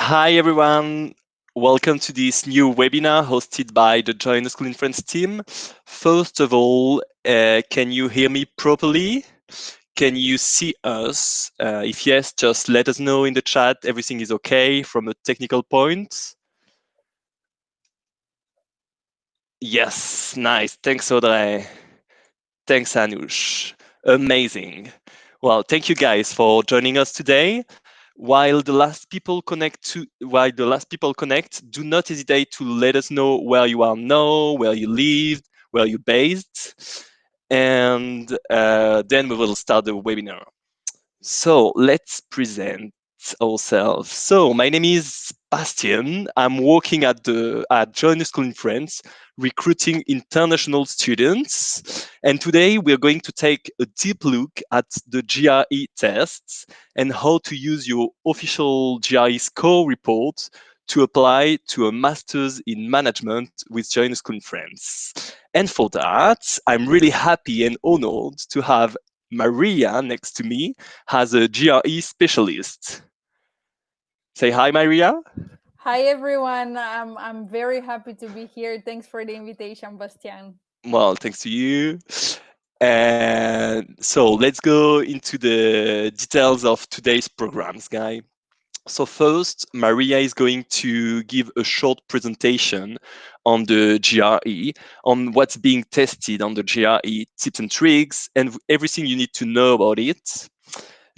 Hi, everyone. Welcome to this new webinar hosted by the Join the School in France team. First of all, can you hear me properly? Can you see us? If yes, just let us know in the chat everything is okay from a technical point. Yes, nice. Thanks, Audrey. Thanks, Anush. Amazing. Well, thank you guys for joining us today. While the last people connect, do not hesitate to let us know where you are now, where you lived, where you based, and then we will start the webinar. So let's present ourselves. So my name is Bastien. I'm working at Join the School in France, recruiting international students. And today we're going to take a deep look at the GRE tests and how to use your official GRE score report to apply to a master's in management with Join the School in France. And for that, I'm really happy and honored to have Maria next to me as a GRE specialist. Say hi, Maria. Hi everyone. I'm very happy to be here. Thanks for the invitation, Bastian. Well, thanks to you. And so let's go into the details of today's programs, guys. So first, Maria is going to give a short presentation on the GRE, on what's being tested on the GRE, tips and tricks, and everything you need to know about it.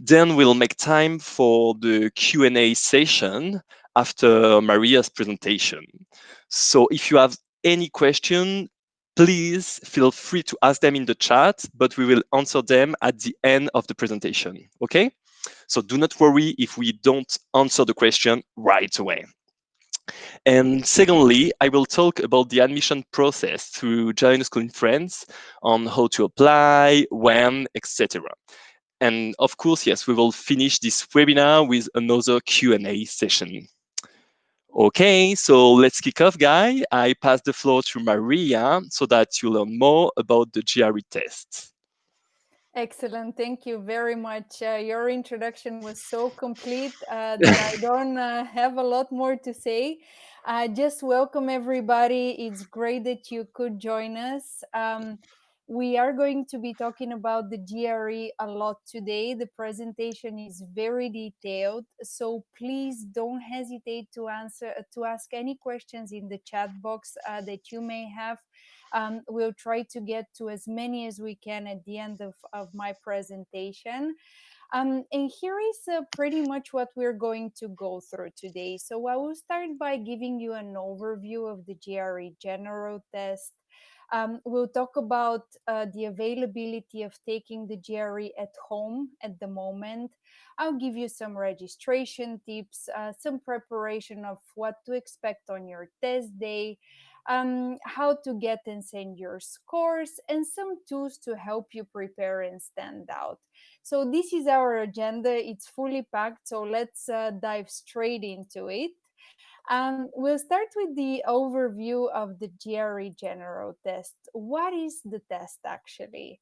Then we'll make time for the Q&A session after Maria's presentation. So if you have any question, please feel free to ask them in the chat, but we will answer them at the end of the presentation, okay? So do not worry if we don't answer the question right away. And secondly, I will talk about the admission process through Join School in France, on how to apply, when, etc. And of course, yes, we will finish this webinar with another Q&A session. Okay, so let's kick off, guy. I pass the floor to Maria so that you learn more about the GRE test. Excellent. Thank you very much. Your introduction was so complete that I don't have a lot more to say. Just welcome everybody. It's great that you could join us. We are going to be talking about the GRE a lot today. The presentation is very detailed, so please don't hesitate to ask any questions in the chat box that you may have. We'll try to get to as many as we can at the end of my presentation. And here is pretty much what we're going to go through today. So I will start by giving you an overview of the GRE general test. We'll talk about the availability of taking the GRE at home at the moment. I'll give you some registration tips, some preparation of what to expect on your test day, how to get and send your scores, and some tools to help you prepare and stand out. So this is our agenda. It's fully packed. So let's dive straight into it. We'll start with the overview of the GRE general test. What is the test actually?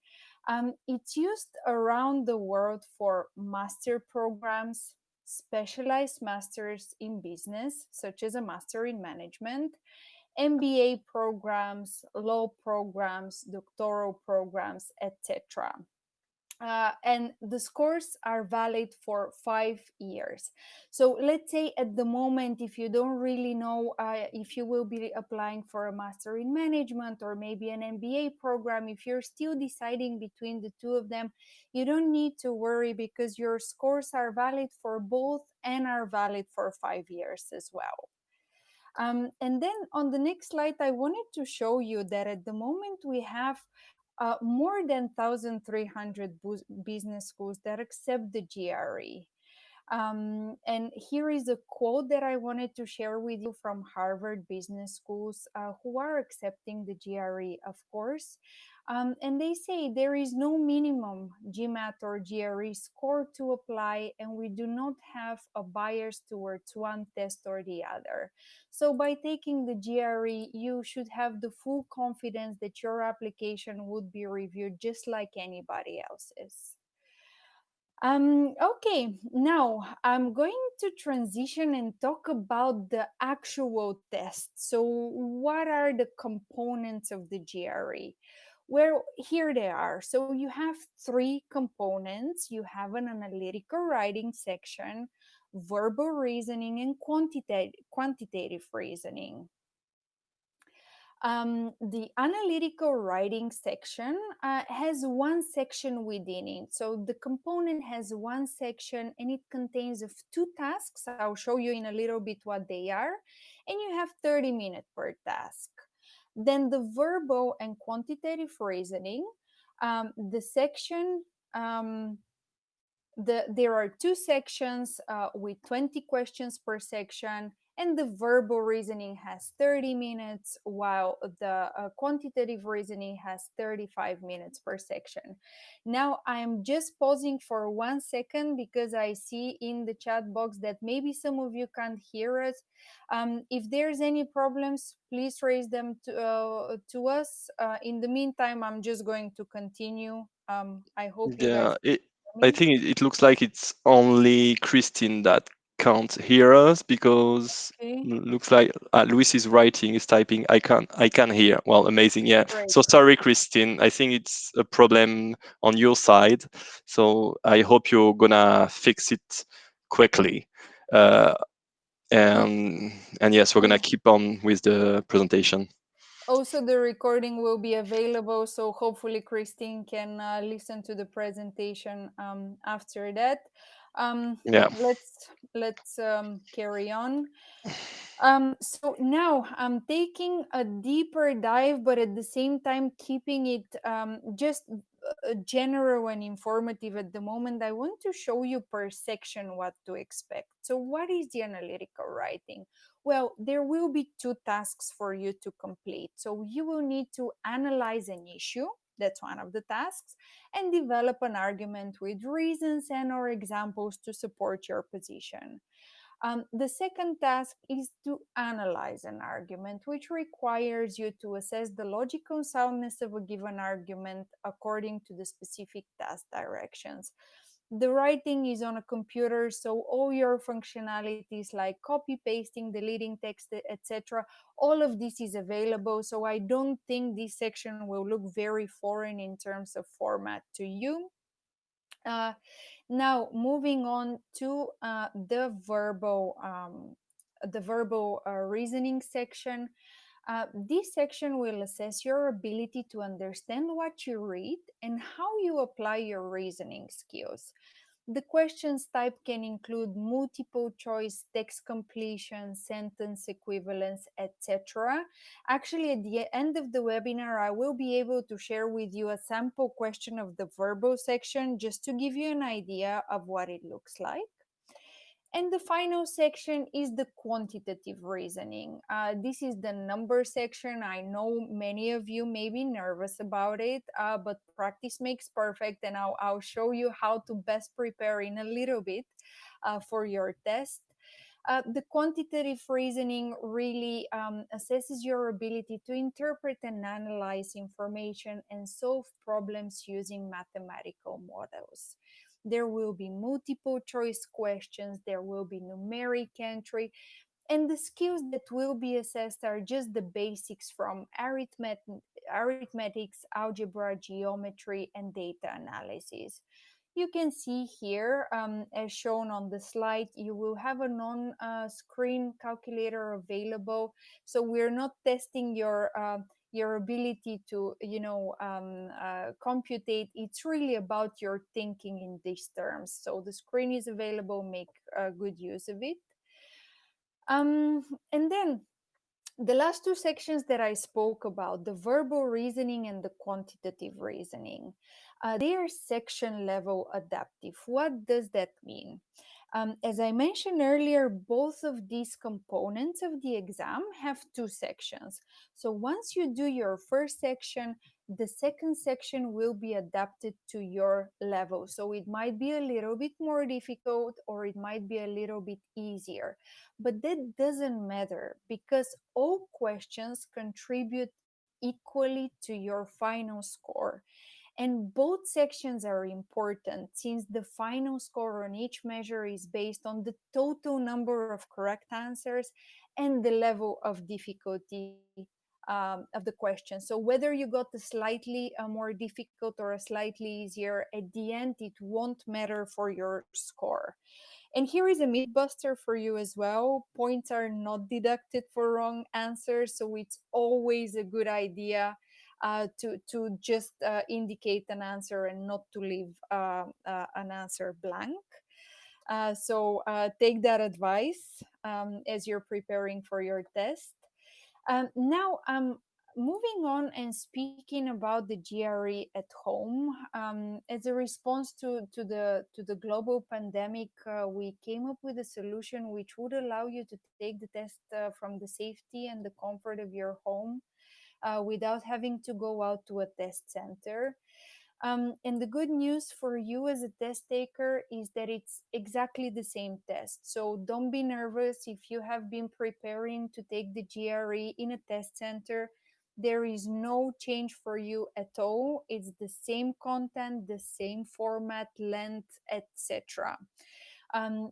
It's used around the world for master programs, specialized masters in business, such as a master in management, MBA programs, law programs, doctoral programs, etc. And the scores are valid for 5 years. So let's say at the moment, if you don't really know if you will be applying for a master in management or maybe an MBA program, if you're still deciding between the two of them, you don't need to worry because your scores are valid for both and are valid for 5 years as well. And then on the next slide, I wanted to show you that at the moment we have more than 1,300 business schools that accept the GRE. And here is a quote that I wanted to share with you from Harvard Business Schools, who are accepting the GRE, of course. And they say there is no minimum GMAT or GRE score to apply, and we do not have a bias towards one test or the other. So by taking the GRE, you should have the full confidence that your application would be reviewed just like anybody else's. Okay, now I'm going to transition and talk about the actual test. So, what are the components of the GRE? Well, here they are. So, you have three components. You have an analytical writing section, verbal reasoning, and quantitative reasoning. The analytical writing section has one section within it. So the component has one section and it contains of two tasks. I'll show you in a little bit what they are. And you have 30 minutes per task. Then the verbal and quantitative reasoning, the section there are two sections with 20 questions per section, and the verbal reasoning has 30 minutes while the quantitative reasoning has 35 minutes per section. Now I am just pausing for 1 second because I see in the chat box that maybe some of you can't hear us. If there's any problems, please raise them to us. In the meantime, I'm just going to continue. I hope you guys Yeah, hear I me. think it looks like it's only Christine that can't hear us because Okay, looks like Luis is writing, is typing. I can hear. Well, amazing. Yeah. great. So sorry, Christine. I think it's a problem on your side. So I hope you're gonna fix it quickly. Uh, Yeah. and yes, we're gonna Oh, keep on with the presentation. also, the recording will be available, so hopefully Christine can listen to the presentation after that. Um, Yeah. let's carry on. So now I'm taking a deeper dive, but at the same time keeping it just general and informative at the moment. I want to show you per section what to expect. So, what is the analytical writing? Well, there will be two tasks for you to complete. So, you will need to analyze an issue. That's one of the tasks, and develop an argument with reasons and or examples to support your position. The second task is to analyze an argument, which requires you to assess the logical soundness of a given argument according to the specific task directions. The writing is on a computer, so all your functionalities like copy, pasting, deleting text, etc., all of this is available. So I don't think this section will look very foreign in terms of format to you. Uh, Now, moving on to the verbal reasoning section. This section will assess your ability to understand what you read and how you apply your reasoning skills. The questions type can include multiple choice, text completion, sentence equivalence, etc. Actually, at the end of the webinar, I will be able to share with you a sample question of the verbal section just to give you an idea of what it looks like. And the final section is the quantitative reasoning. This is the number section. I know many of you may be nervous about it, but practice makes perfect. And I'll show you how to best prepare in a little bit for your test. The quantitative reasoning really assesses your ability to interpret and analyze information and solve problems using mathematical models. There will be multiple choice questions, there will be numeric entry, and the skills that will be assessed are just the basics from arithmetics, algebra, geometry, and data analysis. You can see here, as shown on the slide, you will have a non-screen calculator available. So we're not testing your ability to, computate. It's really about your thinking in these terms. So the screen is available. Make good use of it. And then the last two sections that I spoke about, the verbal reasoning and the quantitative reasoning, they are section level adaptive. What does that mean? As I mentioned earlier, both of these components of the exam have two sections. So once you do your first section, the second section will be adapted to your level. So it might be a little bit more difficult or it might be a little bit easier. But that doesn't matter because all questions contribute equally to your final score. And both sections are important since the final score on each measure is based on the total number of correct answers and the level of difficulty of the question. So whether you got the slightly more difficult or a slightly easier, at the end it won't matter for your score. And here is a myth buster for you as well. Points are not deducted for wrong answers, so it's always a good idea to just indicate an answer and not to leave an answer blank. So take that advice as you're preparing for your test. Now, moving on and speaking about the GRE at home, as a response to the global pandemic, we came up with a solution which would allow you to take the test from the safety and the comfort of your home without having to go out to a test center. And the good news for you as a test taker is that it's exactly the same test. So don't be nervous if you have been preparing to take the GRE in a test center. There is no change for you at all. It's the same content, the same format, length, etc.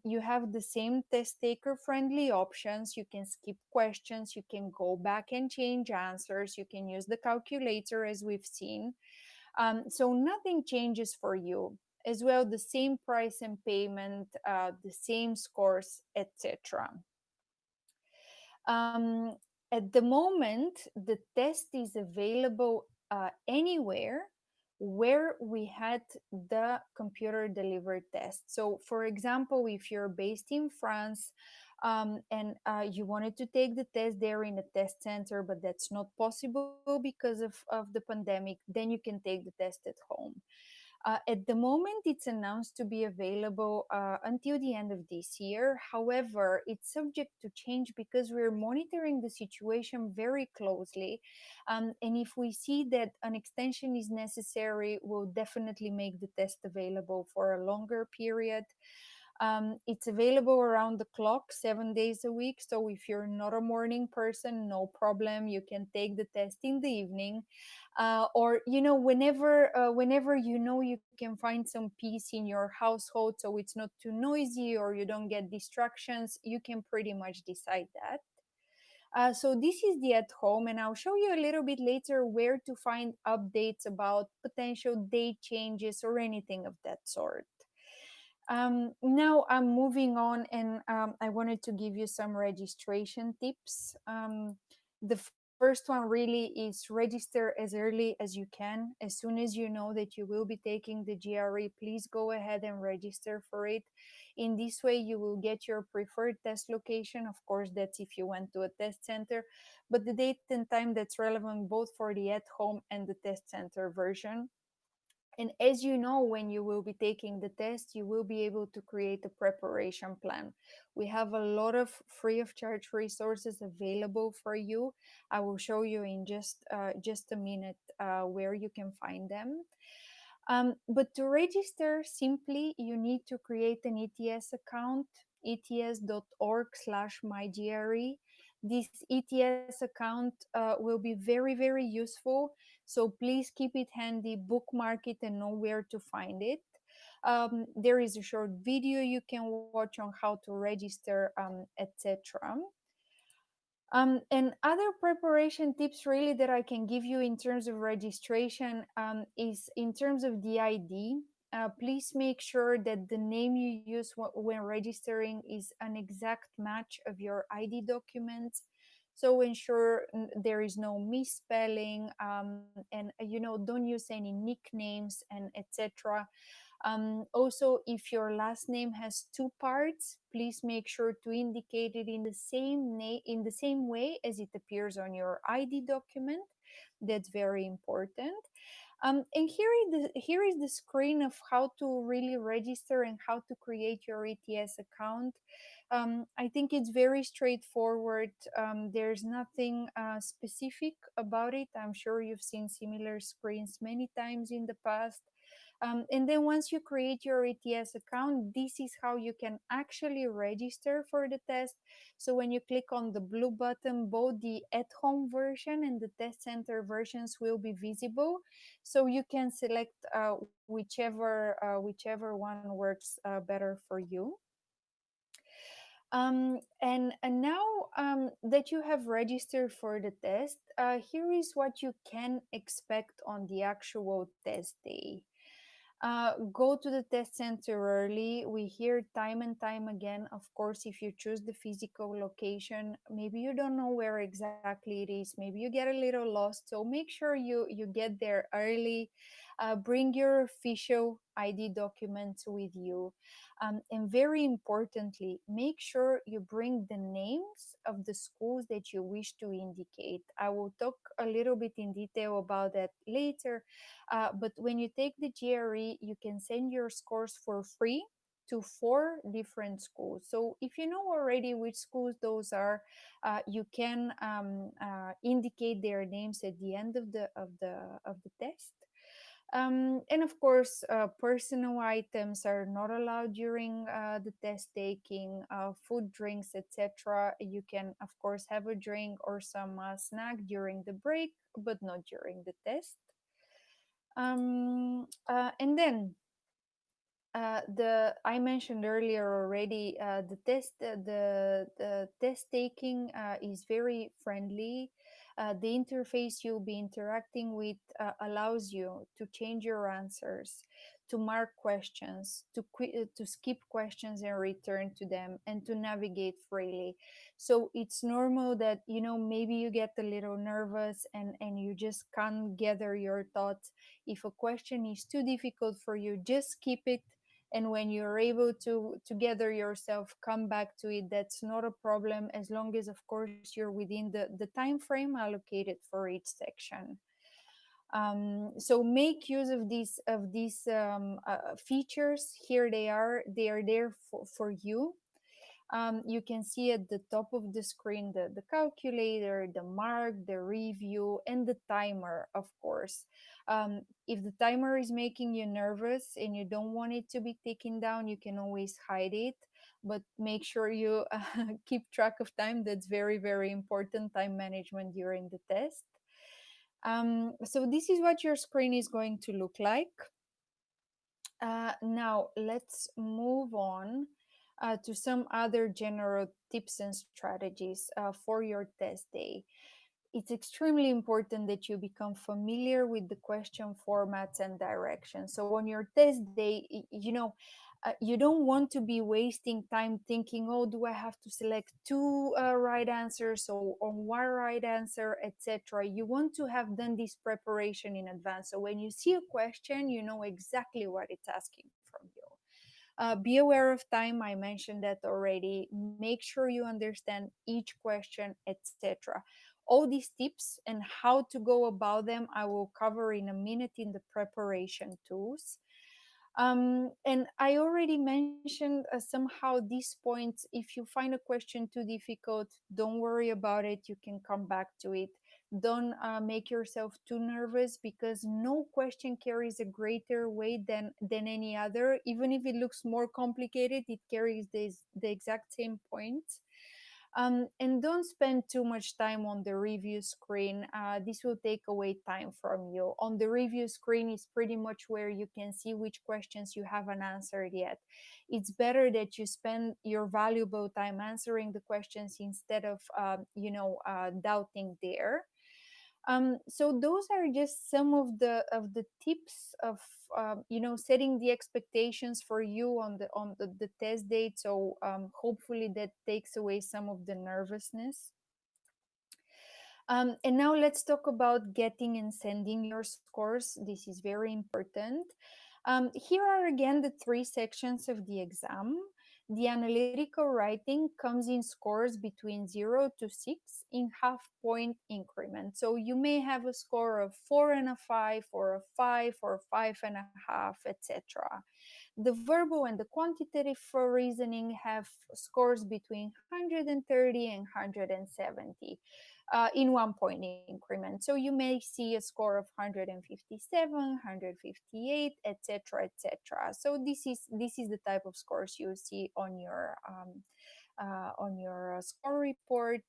You have the same test taker friendly options. You can skip questions, you can go back and change answers, you can use the calculator as we've seen. So nothing changes for you. As well, the same price and payment, the same scores, etc. Um, at the moment, the test is available anywhere where we had the computer delivered test. So, for example, if you're based in France and you wanted to take the test there in a test center, but that's not possible because of the pandemic, then you can take the test at home. At the moment, it's announced to be available until the end of this year. However, it's subject to change because we're monitoring the situation very closely. And if we see that an extension is necessary, we'll definitely make the test available for a longer period. It's available around the clock, 7 days a week. So if you're not a morning person, no problem. You can take the test in the evening, or whenever you can find some peace in your household, so it's not too noisy or you don't get distractions. You can pretty much decide that. So this is the at home, and I'll show you a little bit later where to find updates about potential date changes or anything of that sort. Now I'm moving on, and I wanted to give you some registration tips. The first one really is register as early as you can. As soon as you know that you will be taking the GRE, please go ahead and register for it. In this way, you will get your preferred test location. Of course, that's if you went to a test center, but the date and time that's relevant both for the at home and the test center version. And as you know, when you will be taking the test, you will be able to create a preparation plan. We have a lot of free of charge resources available for you. I will show you in just a minute where you can find them. But to register, simply you need to create an ETS account, ets.org/mygre. This ETS account will be very, very useful. So please keep it handy, bookmark it, and know where to find it. There is a short video you can watch on how to register, etc. And other preparation tips really that I can give you in terms of registration is in terms of the ID. Please make sure that the name you use when registering is an exact match of your ID documents. So ensure there is no misspelling, and don't use any nicknames and etc. Also, if your last name has two parts, please make sure to indicate it in the same way as it appears on your ID document. That's very important. And here is the screen of how to really register and how to create your ETS account. I think it's very straightforward. There's nothing specific about it. I'm sure you've seen similar screens many times in the past. And then once you create your ETS account, this is how you can actually register for the test. So when you click on the blue button, both the at-home version and the test center versions will be visible. So you can select whichever one works better for you. And now that you have registered for the test, here is what you can expect on the actual test day. Go to the test center early. We hear time and time again, of course, if you choose the physical location, maybe you don't know where exactly it is. Maybe you get a little lost. So make sure you get there early. Bring your official ID documents with you. And very importantly, make sure you bring the names of the schools that you wish to indicate. I will talk a little bit in detail about that later, but when you take the GRE, you can send your scores for free to 4 different schools. So if you know already which schools those are, you can indicate their names at the end of the test. And of course, personal items are not allowed during the test taking. Food, drinks, etc. You can, of course, have a drink or some snack during the break, but not during the test. And then the I mentioned earlier already, the test taking is very friendly. The interface you'll be interacting with allows you to change your answers, to mark questions, to skip questions and return to them, and to navigate freely. So it's normal that maybe you get a little nervous and you just can't gather your thoughts. If a question is too difficult for you, just skip it, and when you're able to gather yourself, come back to it. That's not a problem, as long as of course you're within the time frame allocated for each section. So make use of these features. Here they are there for you. You can see at the top of the screen the calculator, the mark, the review, and the timer, of course. If the timer is making you nervous and you don't want it to be taken down, you can always hide it, but make sure you keep track of time. That's very, very important, time management during the test. So this is what your screen is going to look like. Now let's move on to some other general tips and strategies for your test day. It's extremely important that you become familiar with the question formats and directions. So on your test day, you don't want to be wasting time thinking, oh, do I have to select two right answers or one right answer, etc. You want to have done this preparation in advance. So when you see a question, you know exactly what it's asking from you. Be aware of time. I mentioned that already. Make sure you understand each question, etc. All these tips and how to go about them, I will cover in a minute in the preparation tools. And I already mentioned somehow these points. If you find a question too difficult, don't worry about it. You can come back to it. Don't make yourself too nervous, because no question carries a greater weight than any other. Even if it looks more complicated, it carries the exact same points. And don't spend too much time on the review screen. This will take away time from you. On the review screen is pretty much where you can see which questions you haven't answered yet. It's better that you spend your valuable time answering the questions instead of, doubting there. So those are just some of the tips of setting the expectations for you on the test date. So hopefully that takes away some of the nervousness. And now let's talk about getting and sending your scores. This is very important. Here are again the 3 sections of the exam. The analytical writing comes in scores between 0 to 6 in half-point increments. So you may have a score of 4 and a 5, or a 5, or 5.5, etc. The verbal and the quantitative for reasoning have scores between 130 and 170. in 1 point increment. So you may see a score of 157, 158, etc., etc. So this is the type of scores you see on your score report.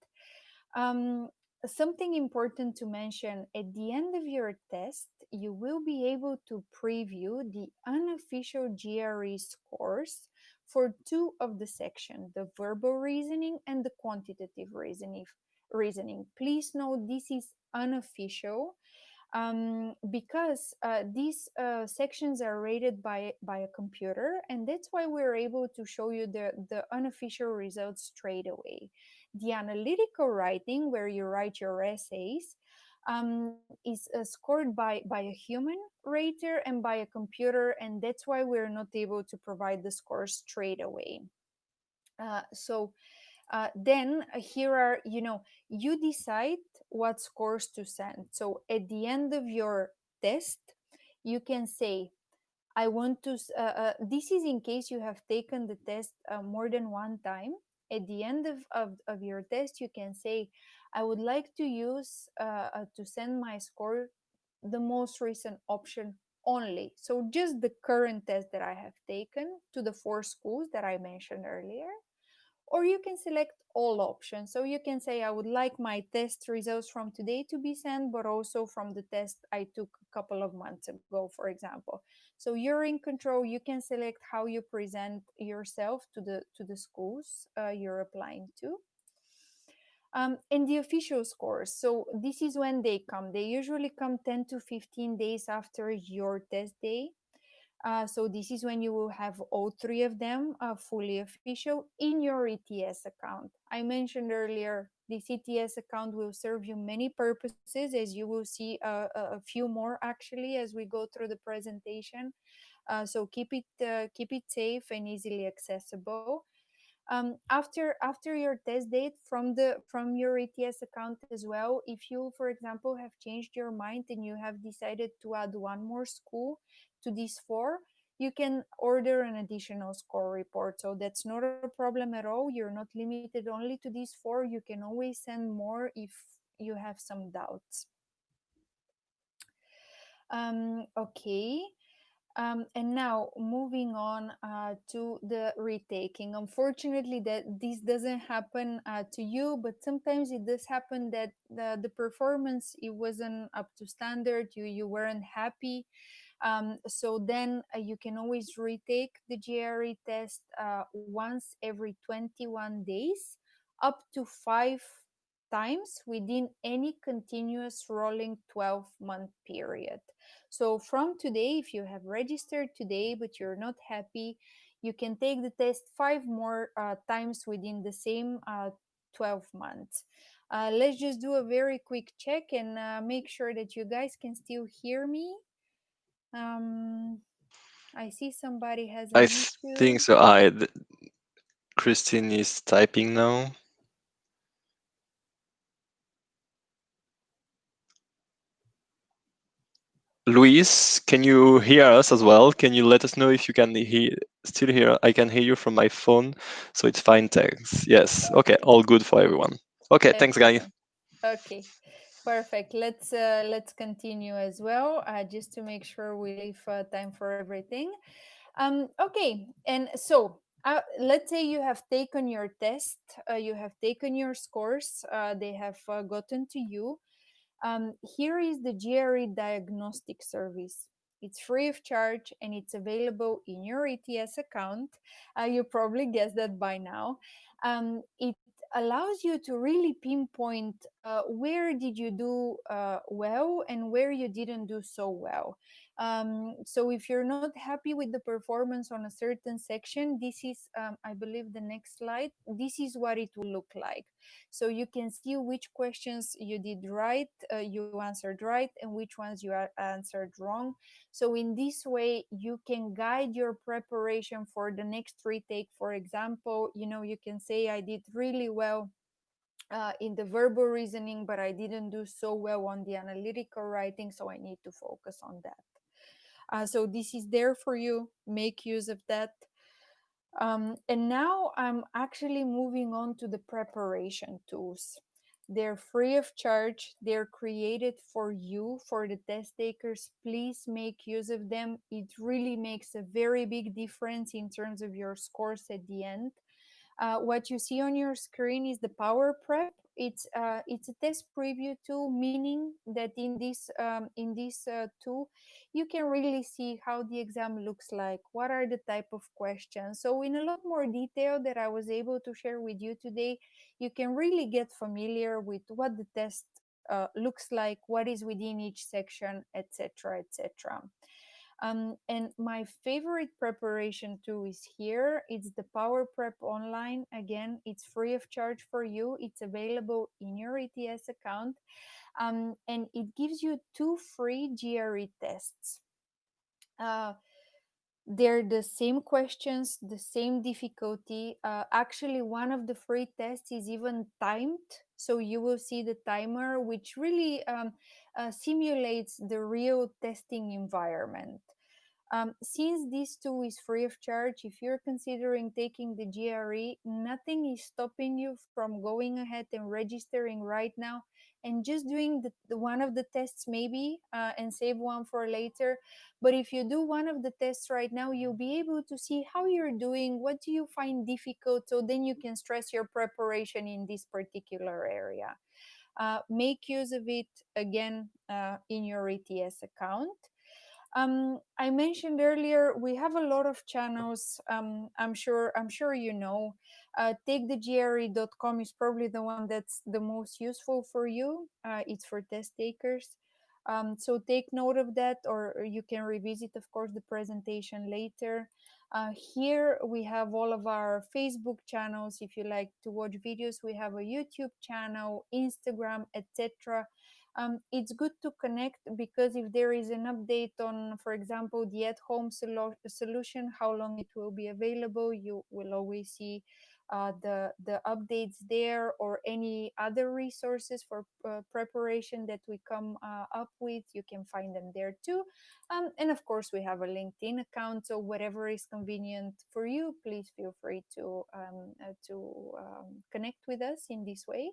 um, Something important to mention: at the end of your test, you will be able to preview the unofficial GRE scores for two of the section, the verbal reasoning and the quantitative reasoning. Please note this is unofficial, because these sections are rated by a computer, and that's why we're able to show you the unofficial results straight away. The analytical writing, where you write your essays, is scored by a human rater and by a computer, and that's why we're not able to provide the scores straight away. Then here are, you decide what scores to send. So at the end of your test, you can say, I want to this is in case you have taken the test more than one time. At the end of your test, you can say, I would like to use to send my score the most recent option only. So just the current test that I have taken to the four schools that I mentioned earlier. Or you can select all options. So you can say, I would like my test results from today to be sent, but also from the test I took a couple of months ago, for example. So you're in control. You can select how you present yourself to the schools you're applying to. And the official scores. So this is when they come. They usually come 10 to 15 days after your test day. So this is when you will have all three of them fully official in your ETS account. I mentioned earlier, this ETS account will serve you many purposes, as you will see a few more actually as we go through the presentation. So keep it safe and easily accessible. After your test date, from your ETS account as well, if you, for example, have changed your mind and you have decided to add one more school to these four, you can order an additional score report. So that's not a problem at all. You're not limited only to these four. You can always send more if you have some doubts. Okay. And now moving on to the retaking. Unfortunately, that this doesn't happen to you, but sometimes it does happen that the performance, it wasn't up to standard. You weren't happy. So then you can always retake the GRE test once every 21 days, up to 5 times within any continuous rolling 12-month period. So from today, if you have registered today but you're not happy, you can take the test 5 more times within the same 12 months. Let's just do a very quick check and make sure that you guys can still hear me. um, I see somebody has I an think issue. so. Christine is typing now. Luis, can you hear us as well? Can you let us know if you can still hear? I can hear you from my phone, so it's fine. Thanks. Yes. Okay. All good for everyone. Okay. Thanks, guys. Excellent. Okay, perfect. Let's continue as well, just to make sure we leave time for everything. Okay, and so let's say you have taken your test, you have taken your scores, they have gotten to you. Here is the GRE diagnostic service. It's free of charge and it's available in your ETS account. You probably guessed that by now. It allows you to really pinpoint where did you do well and where you didn't do so well. So if you're not happy with the performance on a certain section, this is, I believe, the next slide. This is what it will look like. So you can see which questions you did right, you answered right, and which ones you answered wrong. So in this way, you can guide your preparation for the next retake. For example, you can say, I did really well in the verbal reasoning, but I didn't do so well on the analytical writing, so I need to focus on that. So this is there for you. Make use of that. And now I'm actually moving on to the preparation tools. They're free of charge. They're created for you, for the test takers. Please make use of them. It really makes a very big difference in terms of your scores at the end. What you see on your screen is the Power Prep. It's a test preview tool, meaning that in this tool, you can really see how the exam looks like. What are the type of questions? So in a lot more detail that I was able to share with you today, you can really get familiar with what the test looks like, what is within each section, etc., etc. And my favorite preparation tool is here. It's the Power Prep Online. Again, it's free of charge for you. It's available in your ETS account. And it gives you two free GRE tests. Uh, they're the same questions, the same difficulty. Actually, one of the free tests is even timed. So you will see the timer, which really simulates the real testing environment. Since this tool is free of charge, if you're considering taking the GRE, nothing is stopping you from going ahead and registering right now and just doing the one of the tests maybe and save one for later. But if you do one of the tests right now, you'll be able to see how you're doing, what do you find difficult, so then you can stress your preparation in this particular area. Make use of it again in your ETS account. I mentioned earlier we have a lot of channels. I'm sure you know. TakeTheGRE.com is probably the one that's the most useful for you. It's for test takers. So take note of that, or you can revisit, of course, the presentation later. Here we have all of our Facebook channels. If you like to watch videos, we have a YouTube channel, Instagram, etc. It's good to connect because if there is an update on, for example, the at-home solution, how long it will be available, you will always see the updates there, or any other resources for preparation that we come up with. You can find them there too. And of course, we have a LinkedIn account. So whatever is convenient for you, please feel free to connect with us in this way.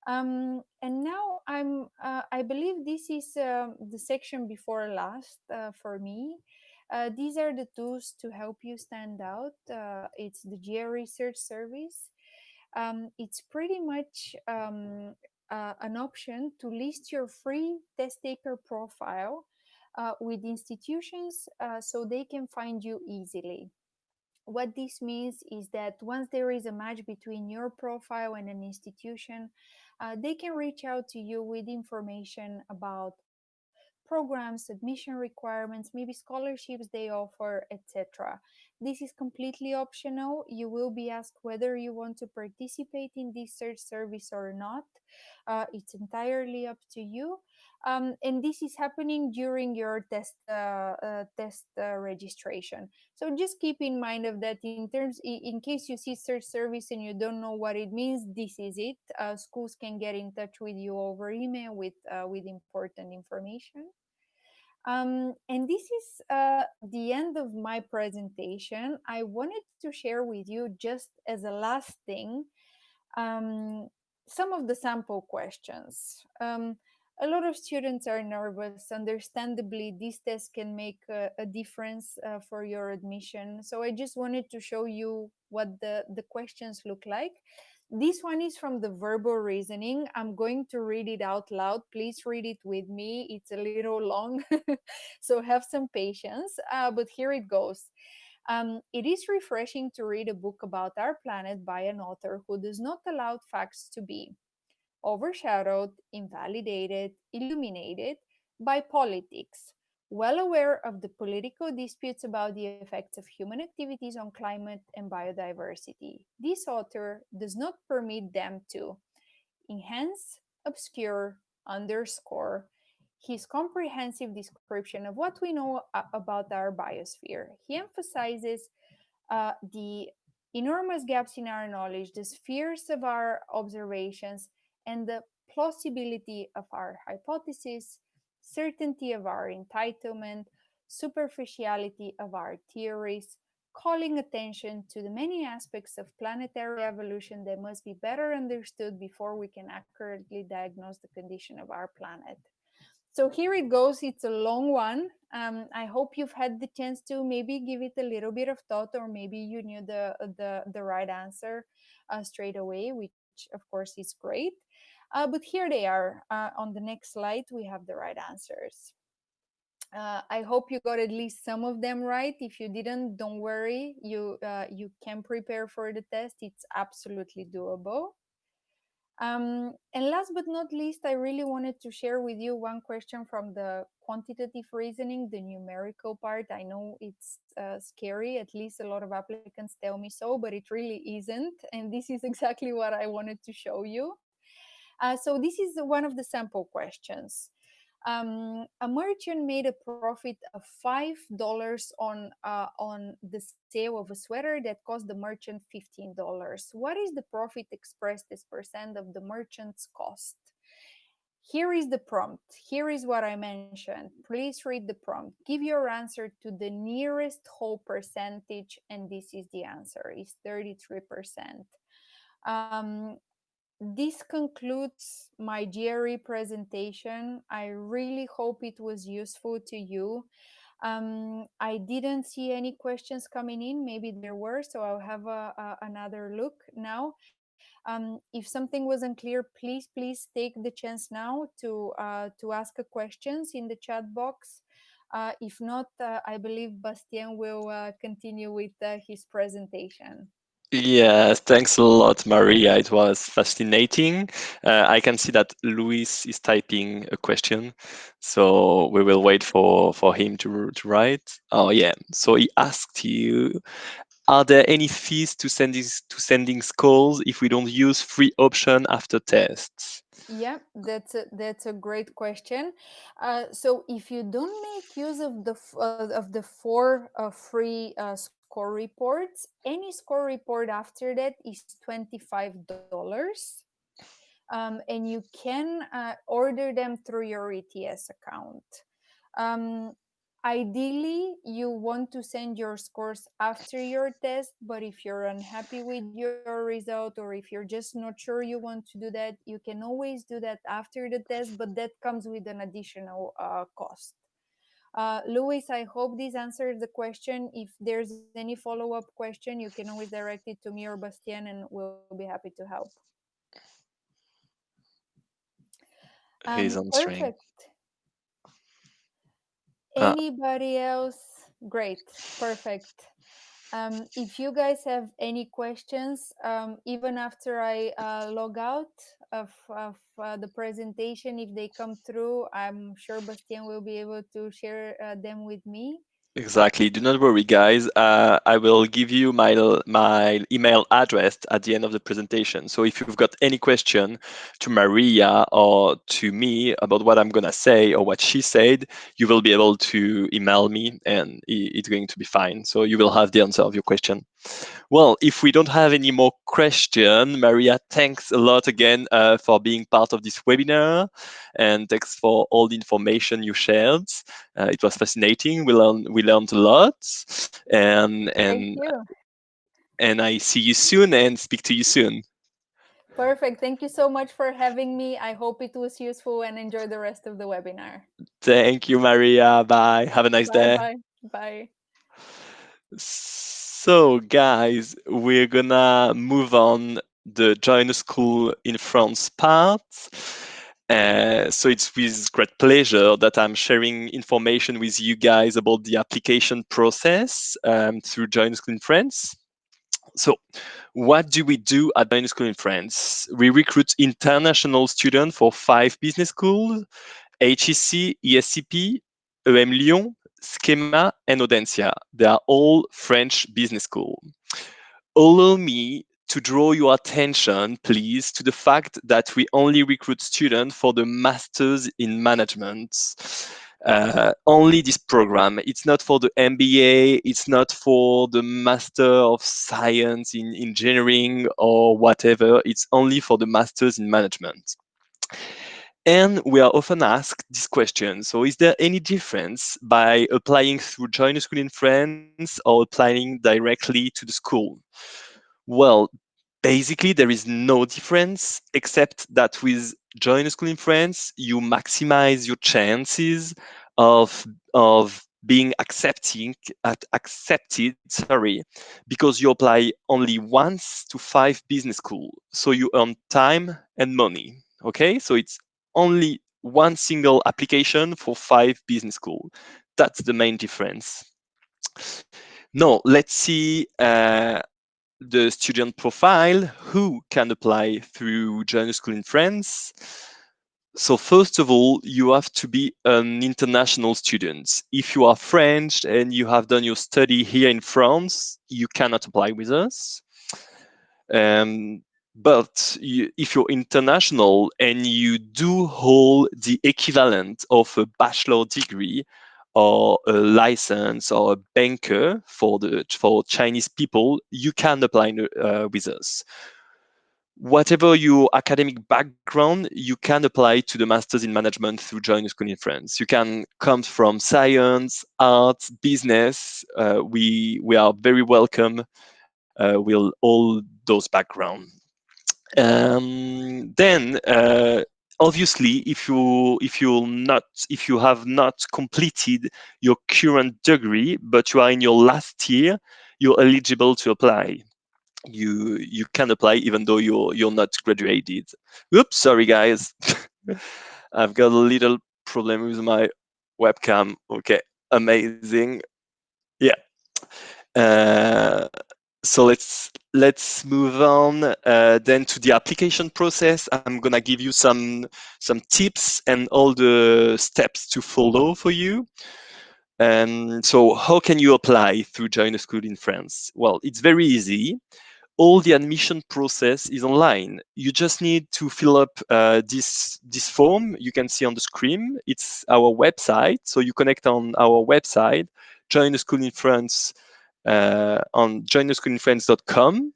And now I believe this is the section before last for me. These are the tools to help you stand out. It's the GR Research Service. It's pretty much an option to list your free test taker profile with institutions so they can find you easily. What this means is that once there is a match between your profile and an institution, they can reach out to you with information about programs, admission requirements, maybe scholarships they offer, etc. This is completely optional. You will be asked whether you want to participate in this search service or not. It's entirely up to you. And this is happening during your test registration. So just keep in mind of that in case you see search service and you don't know what it means. This is it. Schools can get in touch with you over email with important information. And this is the end of my presentation. I wanted to share with you, just as a last thing, um, some of the sample questions. A lot of students are nervous. Understandably, these tests can make a difference for your admission. So I just wanted to show you what the questions look like. This one is from the verbal reasoning. I'm going to read it out loud. Please read it with me. It's a little long, so have some patience. But here it goes. It is refreshing to read a book about our planet by an author who does not allow facts to be overshadowed, invalidated, illuminated by politics. Well aware of the political disputes about the effects of human activities on climate and biodiversity, this author does not permit them to enhance, obscure, underscore his comprehensive description of what we know about our biosphere. He emphasizes the enormous gaps in our knowledge, the spheres of our observations, and the plausibility of our hypothesis, certainty of our entitlement, superficiality of our theories, calling attention to the many aspects of planetary evolution that must be better understood before we can accurately diagnose the condition of our planet. So here it goes. It's a long one. I hope you've had the chance to maybe give it a little bit of thought, or maybe you knew the right answer straight away, which of course is great. But here they are. On the next slide, we have the right answers. I hope you got at least some of them right. If you didn't, don't worry. You can prepare for the test. It's absolutely doable. And last but not least, I really wanted to share with you one question from the quantitative reasoning, the numerical part. I know it's scary, at least a lot of applicants tell me so, but it really isn't. And this is exactly what I wanted to show you. So this is one of the sample questions. A merchant made a profit of $5 on the sale of a sweater that cost the merchant $15. What is the profit expressed as percent of the merchant's cost? Here is the prompt. Here is what I mentioned. Please read the prompt. Give your answer to the nearest whole percentage, and this is the answer. Is 33%. Um, this concludes my GRE presentation. I really hope it was useful to you. I didn't see any questions coming in. Maybe there were, so I'll have another look now. If something was unclear, please take the chance now to ask a questions in the chat box. If not, I believe Bastien will continue with his presentation. Yes, thanks a lot, Maria. It was fascinating. I can see that Luis is typing a question, so we will wait for him to write. Oh yeah, so he asked you, are there any fees to sending scores if we don't use free option after tests? Yeah, that's a great question. So if you don't make use of the four free score reports, any score report after that is $25. And you can order them through your ETS account. Um, Ideally, you want to send your scores after your test, but if you're unhappy with your result, or if you're just not sure you want to do that, you can always do that after the test, but that comes with an additional cost. Louis, I hope this answers the question. If there's any follow-up question, you can always direct it to me or Bastien, and we'll be happy to help. He's answering. Perfect. Uh, Anybody else? Great. Perfect. If you guys have any questions, even after I log out of the presentation, if they come through, I'm sure Bastien will be able to share them with me. Exactly. Do not worry, guys. I will give you my email address at the end of the presentation. So if you've got any question to Maria or to me about what I'm gonna say or what she said, you will be able to email me, and it's going to be fine. So you will have the answer of your question. Well, if we don't have any more question, Maria, thanks a lot again for being part of this webinar, and thanks for all the information you shared. It was fascinating. We learned a lot, and Thank and you. and I see you soon and speak to you soon. Perfect. Thank you so much for having me. I hope it was useful and enjoy the rest of the webinar. Thank you, Maria. Bye. Have a nice Bye day. bye. Bye. So, guys, we're gonna move on the join a school in France part. So it's with great pleasure that I'm sharing information with you guys about the application process through Join a School in France. So, what do we do at Join a School in France? We recruit international students for 5 business schools: HEC, ESCP, EM Lyon, Schema, and Audencia. They are all French business schools. Allow me to draw your attention, please, to the fact that we only recruit students for the Masters in Management. Only this program. It's not for the MBA, it's not for the Master of Science in Engineering or whatever. It's only for the Masters in Management. And we are often asked this question. So, is there any difference by applying through Join a School in France or applying directly to the school? Well, basically, there is no difference except that with Join a School in France, you maximize your chances of being accepted, sorry, because you apply only once to 5 business school. So you earn time and money. Okay, so it's only one single application for 5 business school. That's the main difference. Now, let's see the student profile who can apply through Journal School in France. So first of all, you have to be an international student. If you are French and you have done your study here in France, you cannot apply with us. Um, but if you're international and you do hold the equivalent of a bachelor degree or a license or a banker for Chinese people, you can apply with us. Whatever your academic background, you can apply to the Masters in Management through Join a School in France. You can come from science, arts, business. We are very welcome with all those backgrounds. Then obviously if you have not completed your current degree but you are in your last year, you're eligible to apply. You can apply even though you're not graduated. Oops, sorry guys. I've got a little problem with my webcam. Okay, amazing. Yeah. uh, so let's move on then to the application process. I'm gonna give you some tips and all the steps to follow for you. So how can you apply through Join a School in France? Well, it's very easy. All the admission process is online. You just need to fill up this form you can see on the screen. It's our website, so you connect on our website, Join a School in France, on joinaschoolinfriends.com,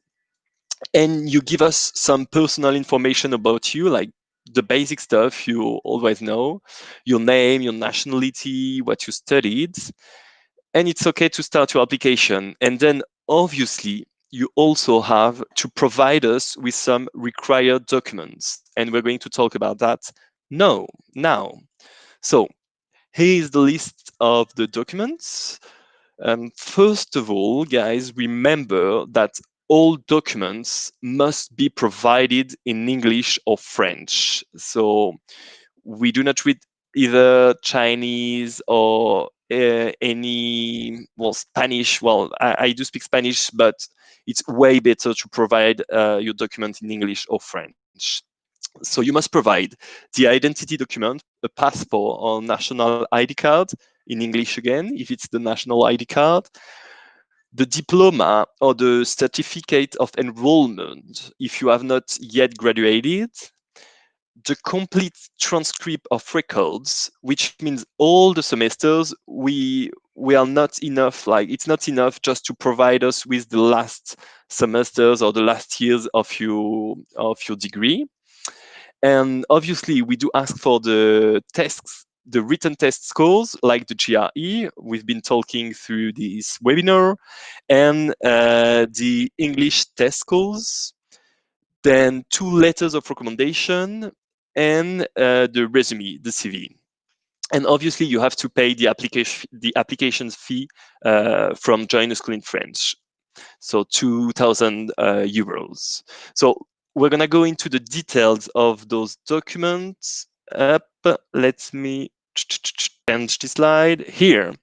and you give us some personal information about you, like the basic stuff you always know, your name, your nationality, what you studied, and it's okay to start your application. And then obviously you also have to provide us with some required documents, and we're going to talk about that now. So here is the list of the documents. First of all, guys, remember that all documents must be provided in English or French. So we do not read either Chinese or any, well, Spanish. Well, I do speak Spanish, but it's way better to provide your document in English or French. So you must provide the identity document, a passport or national ID card, in English again, if it's the national ID card, the diploma or the certificate of enrollment if you have not yet graduated, the complete transcript of records, which means all the semesters. We are not enough, like it's not enough just to provide us with the last semesters or the last years of your degree. And obviously, we do ask for the tests, the written test scores, like the GRE. We've been talking through this webinar, and the English test scores. Then 2 letters of recommendation and the resume, the CV. And obviously, you have to pay the applications fee from Join a School in French, so 2,000 euros. So we're gonna go into the details of those documents. Up, let me change the slide here.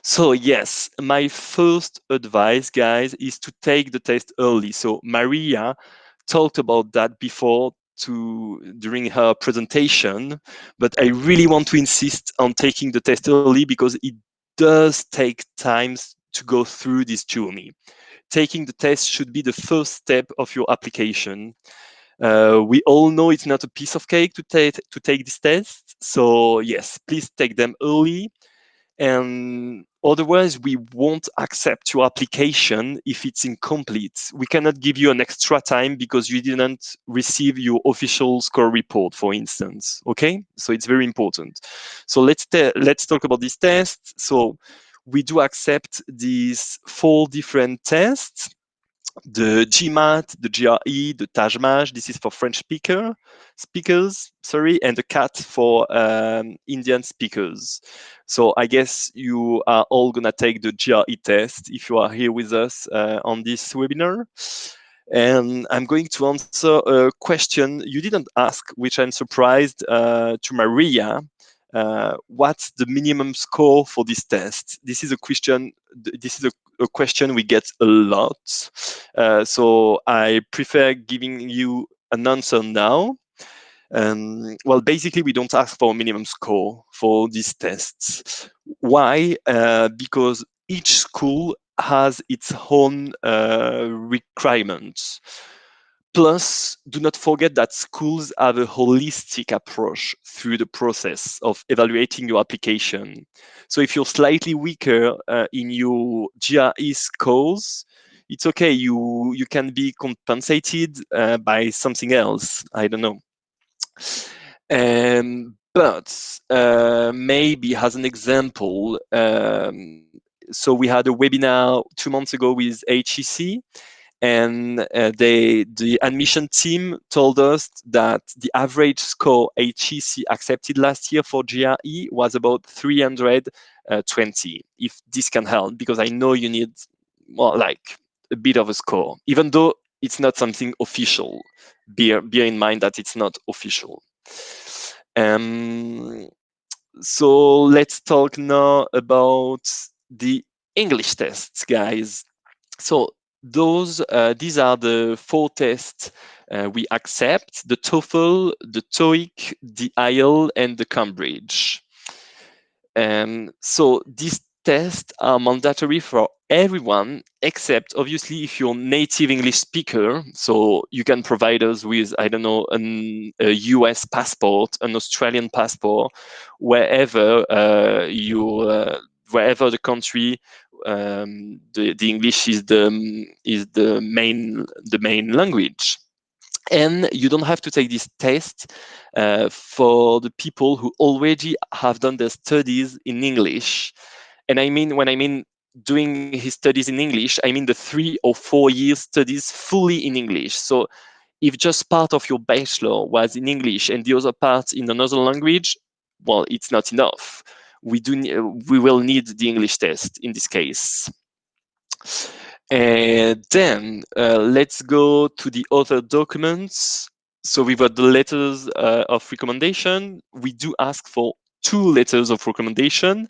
So yes, my first advice, guys, is to take the test early. So Maria talked about that before during her presentation, but I really want to insist on taking the test early because it does take time to go through this journey. Taking the test should be the first step of your application. We all know it's not a piece of cake to take this test. So yes, please take them early. and otherwise we won't accept your application if it's incomplete. We cannot give you an extra time because you didn't receive your official score report, for instance. Okay, so it's very important. So let's talk about this test. So we do accept these 4 different tests: the GMAT, the GRE, the TAJMAJ. This is for French speakers, sorry, and the CAT for Indian speakers. So I guess you are all gonna take the GRE test if you are here with us on this webinar. And I'm going to answer a question you didn't ask, which I'm surprised to Maria. What's the minimum score for this test? This is a question. This is a question we get a lot. So I prefer giving you an answer now. Well, basically, we don't ask for a minimum score for these tests. Why? Because each school has its own requirements. Plus, do not forget that schools have a holistic approach through the process of evaluating your application. So if you're slightly weaker in your GRE scores, it's okay. You can be compensated by something else. I don't know. But maybe as an example, so we had a webinar 2 months ago with HEC, and the admission team told us that the average score HEC accepted last year for GRE was about 320. If this can help, because I know you need well, like a bit of a score, even though it's not something official. Bear in mind that it's not official. Um, so let's talk now about the English tests, guys. So these are the 4 tests we accept: the TOEFL, the TOEIC, the IELTS, and the Cambridge. So these tests are mandatory for everyone, except obviously if you're native English speaker. So you can provide us with, I don't know, a US passport, an Australian passport, wherever wherever the country, the English is the main language. And you don't have to take this test for the people who already have done their studies in English. And when I mean doing his studies in English, I mean the 3 or 4 years studies fully in English. So if just part of your bachelor was in English and the other part in another language, well, it's not enough. We will need the English test in this case. And then let's go to the other documents. So we've got the letters of recommendation. We do ask for 2 letters of recommendation.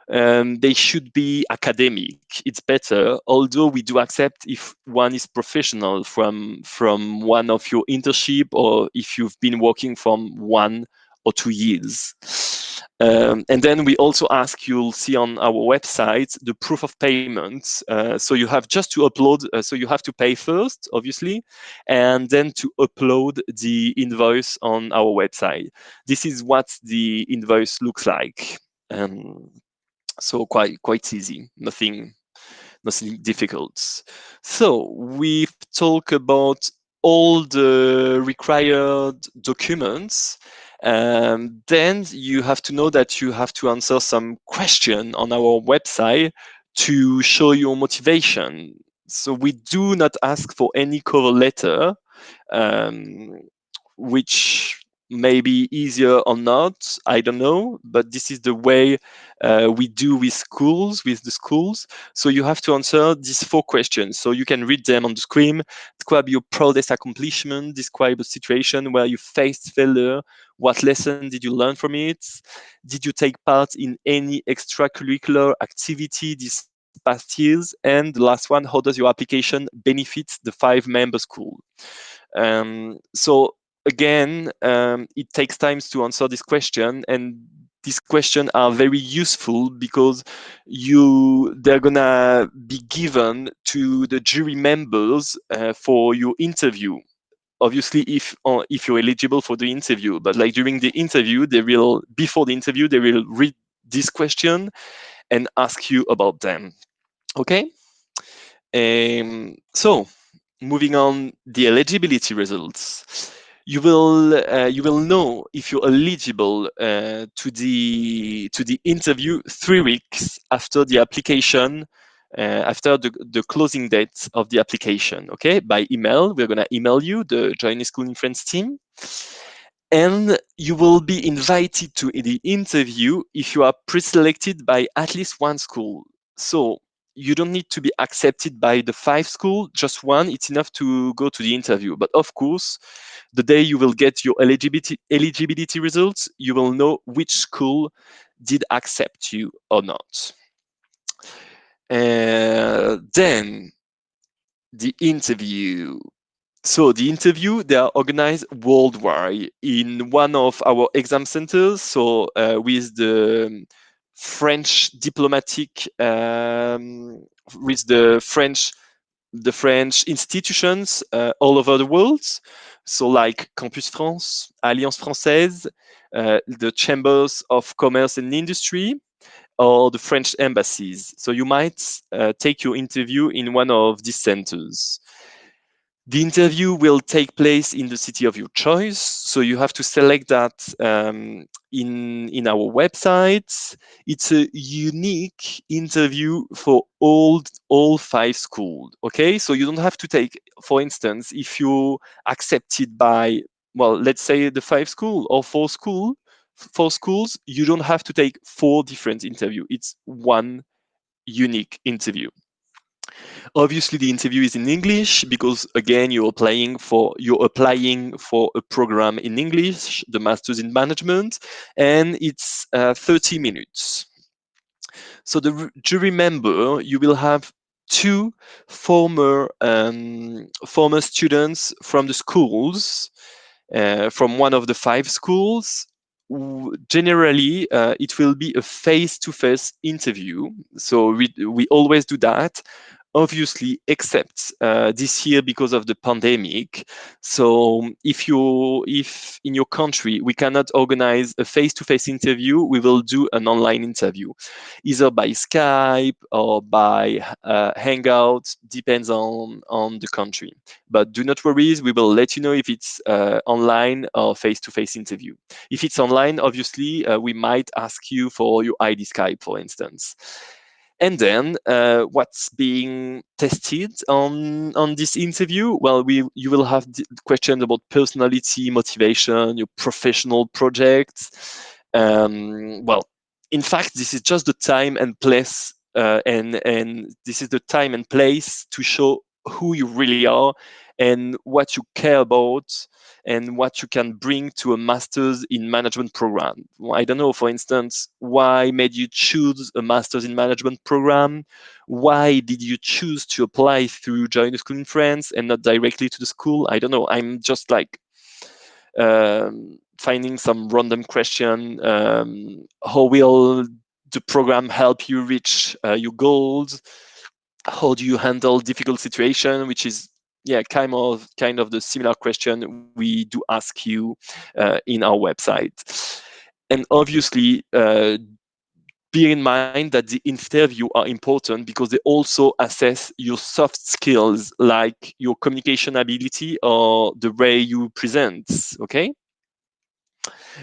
They should be academic. It's better, although we do accept if one is professional from one of your internship, or if you've been working from 1 or 2 years. And then we also ask, you'll see on our website, the proof of payment. So you have just to upload, so you have to pay first, obviously, and then to upload the invoice on our website. This is what the invoice looks like. So quite easy, nothing difficult. So we've talked about all the required documents. Then you have to know that you have to answer some question on our website to show your motivation. So we do not ask for any cover letter, um, which may be easier or not, I don't know, but this is the way we do with the schools. So you have to answer these 4 questions. So you can read them on the screen. Describe your proudest accomplishment, describe a situation where you faced failure, what lesson did you learn from it, did you take part in any extracurricular activity these past years, and the last one, how does your application benefit the 5-member school? So again, it takes time to answer this question, and these questions are very useful because they're gonna be given to the jury members for your interview. Obviously, if you're eligible for the interview, but like during the interview, before the interview, they will read this question and ask you about them. Okay. So moving on, the eligibility results. You will know if you're eligible to the interview 3 weeks after the application, after the closing date of the application. Okay, by email. We're gonna email you, the Join School in France team, and you will be invited to the interview if you are pre-selected by at least one school. So you don't need to be accepted by the 5 school, just one. It's enough to go to the interview. But of course, the day you will get your eligibility results, you will know which school did accept you or not. Then the interview. So the interview, they are organized worldwide in one of our exam centers. So with French diplomatic, with the French institutions all over the world. So like Campus France, Alliance Française, the Chambers of Commerce and Industry, or the French embassies. So you might take your interview in one of these centers. The interview will take place in the city of your choice, so you have to select that in our website. It's a unique interview for all 5 schools. Okay, so you don't have to take, for instance, if you're accepted by, well, let's say the 5 school or 4 schools, you don't have to take 4 different interviews. It's one unique interview. Obviously, the interview is in English because again, you're applying for a program in English, the Masters in Management, and it's 30 minutes. So the jury member, you will have 2 former students from the schools, from one of the 5 schools. Generally, it will be a face-to-face interview. So we always do that, obviously, except this year because of the pandemic. So if in your country we cannot organize a face-to-face interview, we will do an online interview, either by Skype or by Hangout, depends on the country. But do not worry, we will let you know if it's online or face-to-face interview. If it's online, obviously, we might ask you for your ID Skype, for instance. And then what's being tested on this interview? Well, you will have questions about personality, motivation, your professional projects. Well, in fact, this is just the time and place, and this is the time and place to show who you really are and what you care about and what you can bring to a master's in management program. I don't know, for instance, why made you choose a master's in management program? Why did you choose to apply through Join a School in France and not directly to the school? I don't know. I'm just like finding some random question. How will the program help you reach your goals? How do you handle difficult situation, which is, yeah, kind of the similar question we do ask you in our website. And obviously, bear in mind that the interview are important because they also assess your soft skills, like your communication ability or the way you present. Okay.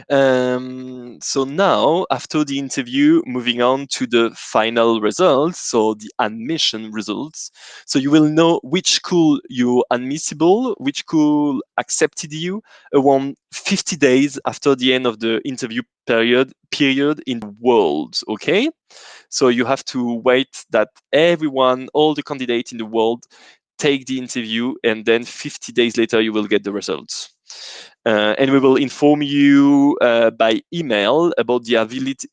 So now, after the interview, moving on to the final results, so the admission results. So you will know which school you're admissible, which school accepted you around 50 days after the end of the interview period in the world. Okay, so you have to wait that all the candidates in the world take the interview, and then 50 days later you will get the results. And we will inform you by email about the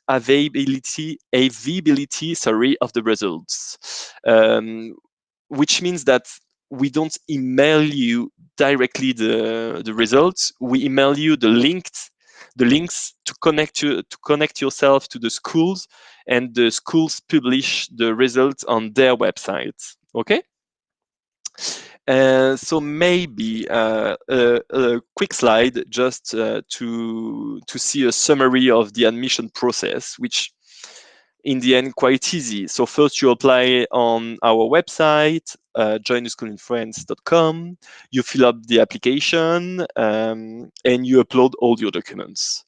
availability, sorry, of the results, which means that we don't email you directly the results. We email you the links to connect yourself to the schools, and the schools publish the results on their website. Okay. So maybe a quick slide just to see a summary of the admission process, which in the end quite easy. So first you apply on our website, jointhesschoolinfriends.com. You fill up the application and you upload all your documents.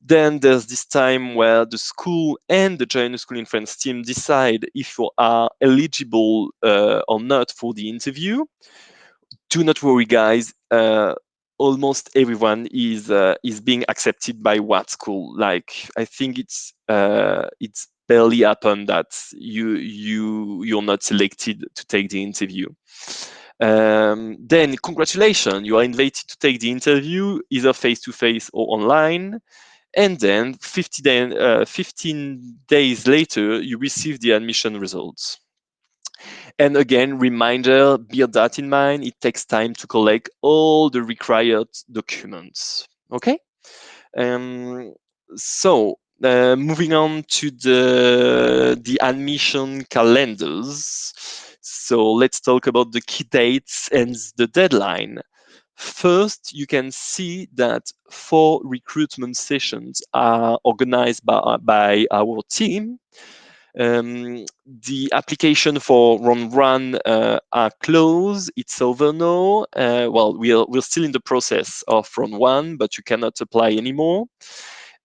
Then there's this time where the school and the Join the School in France team decide if you are eligible or not for the interview. Do not worry, guys. Almost everyone is being accepted by what school? Like I think it's barely happened that you're not selected to take the interview. Then congratulations, you are invited to take the interview either face to face or online. And then 15 days later, you receive the admission results. And again, reminder, bear that in mind. It takes time to collect all the required documents. Okay? Um, so, moving on to the admission calendars. So let's talk about the key dates and the deadline. First, you can see that 4 recruitment sessions are organized by our team. The application for round one are closed. It's over now. Well, we're still in the process of round one, but you cannot apply anymore.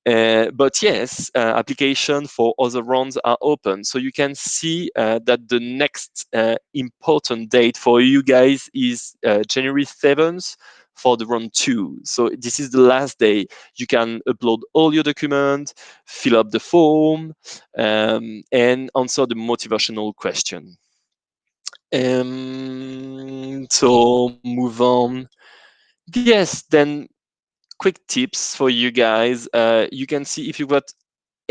But yes, application for other rounds are open. So you can see that the next important date for you guys is January 7th for the round two. So this is the last day. You can upload all your documents, fill up the form, and answer the motivational question. So move on. Yes, then quick tips for you guys. You can see if you've got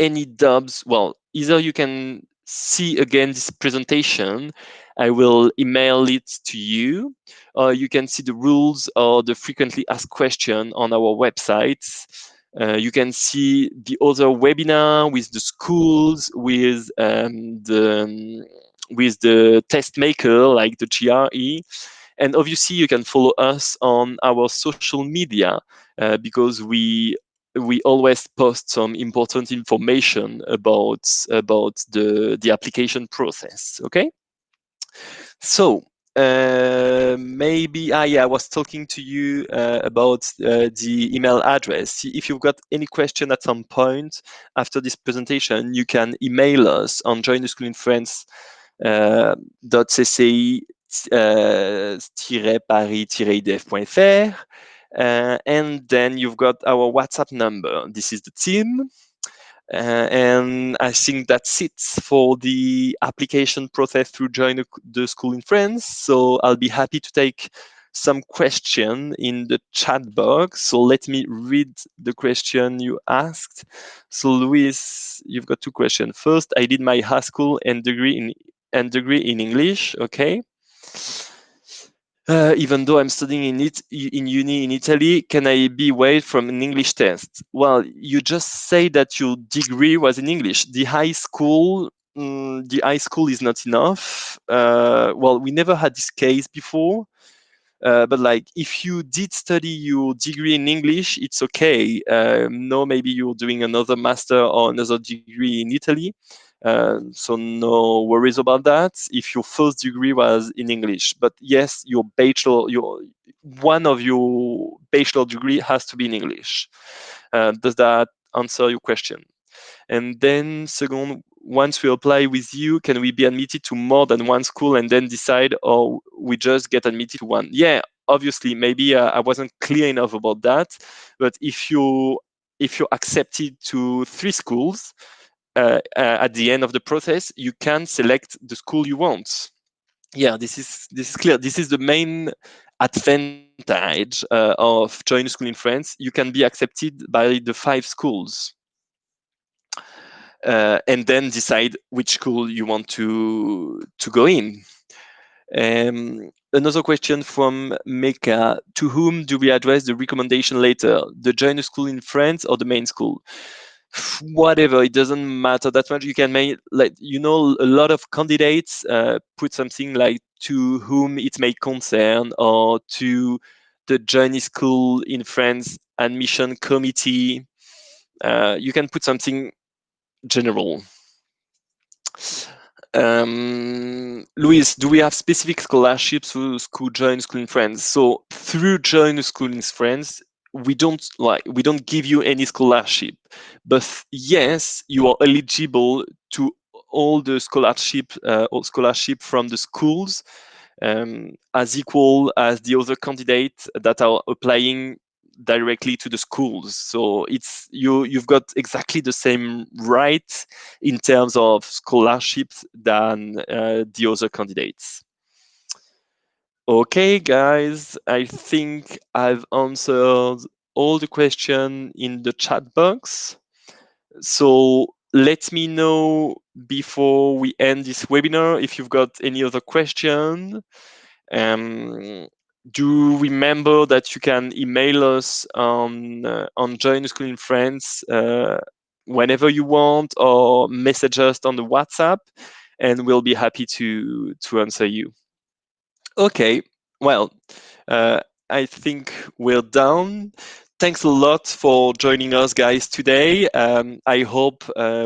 any dubs, well, either you can see again this presentation, I will email it to you, or you can see the rules or the frequently asked question on our website. You can see the other webinar with the schools, with the test maker like the GRE. And obviously, you can follow us on our social media because we always post some important information about the application process. Okay, so maybe yeah, I was talking to you about the email address. If you've got any question at some point after this presentation, you can email us on join the school in France .cci paris-idef.fr. And then you've got our WhatsApp number. This is the team. And I think that's it for the application process through Join the School in France. So I'll be happy to take some question in the chat box. So let me read the question you asked. So Luis, you've got 2 questions. First, I did my high school and degree in English. Okay. Even though I'm studying in uni in Italy, can I be waived from an English test? Well, you just say that your degree was in English. The high school is not enough. Well, we never had this case before. But like, if you did study your degree in English, it's okay. No, maybe you're doing another master or another degree in Italy. So no worries about that. If your first degree was in English, but yes, one of your bachelor degree has to be in English. Does that answer your question? And then second, once we apply with you, can we be admitted to more than one school and then decide, or we just get admitted to one? Yeah, obviously, maybe I wasn't clear enough about that. But if you're accepted to 3 schools at the end of the process, you can select the school you want. Yeah, this is clear. This is the main advantage of joining school in France. You can be accepted by the 5 schools. And then decide which school you want to go in. Another question from Mecca: to whom do we address the recommendation letter? The join school in France or the main school? Whatever, it doesn't matter that much. You can make, like, a lot of candidates put something like to whom it may concern, or to the join school in France admission committee. You can put something general. Luis, do we have specific scholarships for school join schooling friends? So through join schooling friends, we don't give you any scholarship, but yes, you are eligible to all scholarship from the schools, as equal as the other candidates that are applying directly to the schools. So you've got exactly the same rights in terms of scholarships than the other candidates. Okay, guys, I think I've answered all the questions in the chat box. So let me know before we end this webinar if you've got any other question. Um, do remember that you can email us on Join Schooling Friends whenever you want, or message us on the WhatsApp, and we'll be happy to answer you. Okay, well, uh, I think we're done. Thanks a lot for joining us, guys, today. I hope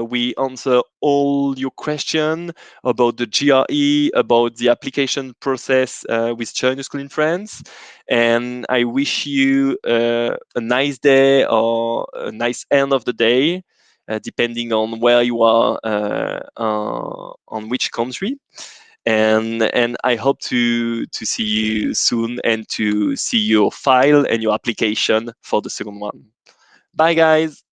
we answer all your questions about the GRE, about the application process with Join School in France. And I wish you a nice day or a nice end of the day, depending on where you are, on which country. And I hope to see you soon and to see your file and your application for the second one. Bye, guys.